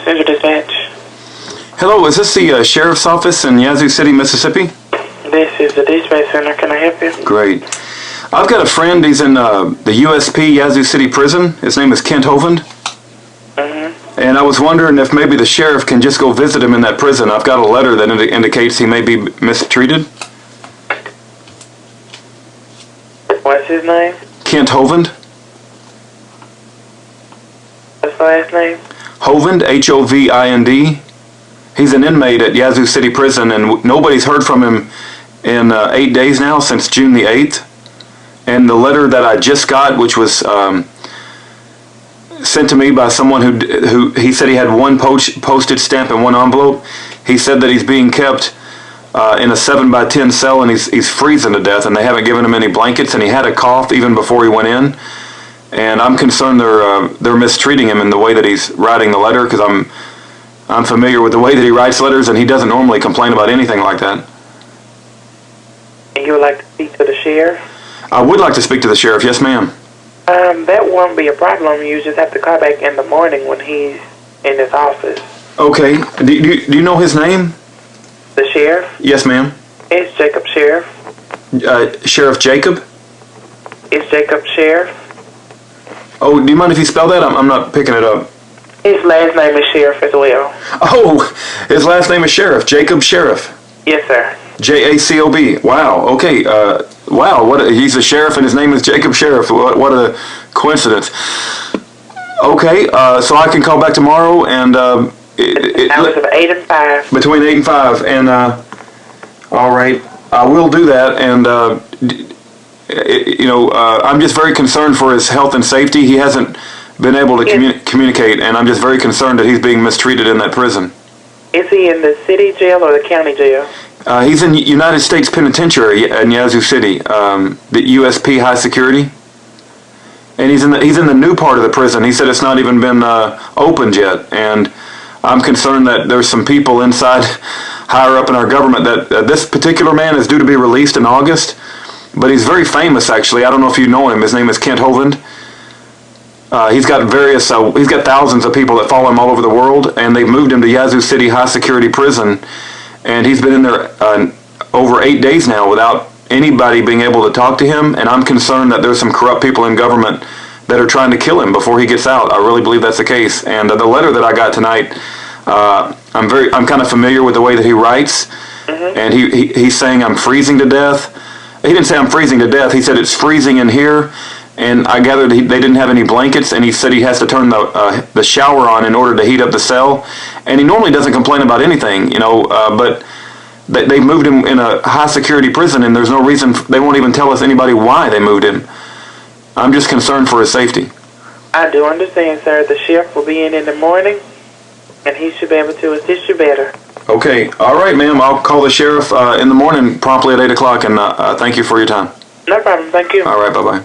Central Dispatch. Hello, is this the Sheriff's Office in Yazoo City, Mississippi? This is the Dispatch Center. Can I help you? Great. I've got a friend, he's in the USP, Yazoo City Prison. His name is Kent Hovind. And I was wondering if maybe the sheriff can just go visit him in that prison. I've got a letter that indicates he may be mistreated. What's his name? Kent Hovind. What's the last name? Hovind, Hovind. He's an inmate at Yazoo City Prison, and nobody's heard from him in 8 days now, since June the 8th. And the letter that I just got, which was sent to me by someone who he said he had one postage stamp and one envelope. He said that he's being kept in a 7x10 cell, and he's freezing to death, and they haven't given him any blankets, and he had a cough even before he went in. And I'm concerned they're mistreating him in the way that he's writing the letter, because I'm familiar with the way that he writes letters, and he doesn't normally complain about anything like that. You would like to speak to the sheriff? I would like to speak to the sheriff, yes ma'am. That won't be a problem. You just have to call back in the morning when he's in his office. Okay. Do you know his name? The sheriff? Yes ma'am. It's Jacob Sheriff. Sheriff Jacob? It's Jacob Sheriff. Oh, do you mind if you spell that? I'm not picking it up. His last name is Sheriff as well. Oh, his last name is Sheriff. Jacob Sheriff. Yes, sir. Jacob. Wow. Okay. Wow. He's a sheriff and his name is Jacob Sheriff. What a coincidence. Okay. So I can call back tomorrow and Hours of 8 and 5. Between 8 and 5. And all right, I will do that. And I'm just very concerned for his health and safety. He hasn't been able to communicate, and I'm just very concerned that he's being mistreated in that prison. Is he in the city jail or the county jail? He's in United States Penitentiary in Yazoo City, the USP high security. And he's in the new part of the prison. He said it's not even been opened yet, and I'm concerned that there's some people inside higher up in our government that this particular man is due to be released in August, but he's very famous actually. I don't know if you know him. His name is Kent Hovind. He's got thousands of people that follow him all over the world, and they've moved him to Yazoo City high security prison, and he's been in there over 8 days now without anybody being able to talk to him, and I'm concerned that there's some corrupt people in government that are trying to kill him before he gets out. I really believe that's the case. And the letter that I got tonight, I'm kind of familiar with the way that he writes, and he's saying I'm freezing to death. He didn't say I'm freezing to death. He said it's freezing in here. And I gathered they didn't have any blankets, and he said he has to turn the shower on in order to heat up the cell. And he normally doesn't complain about anything, but they moved him in a high-security prison, and there's no reason. They won't even tell us anybody why they moved him. I'm just concerned for his safety. I do understand, sir. The sheriff will be in the morning, and he should be able to assist you better. Okay. All right, ma'am. I'll call the sheriff in the morning promptly at 8 o'clock, and thank you for your time. No problem. Thank you. All right. Bye-bye.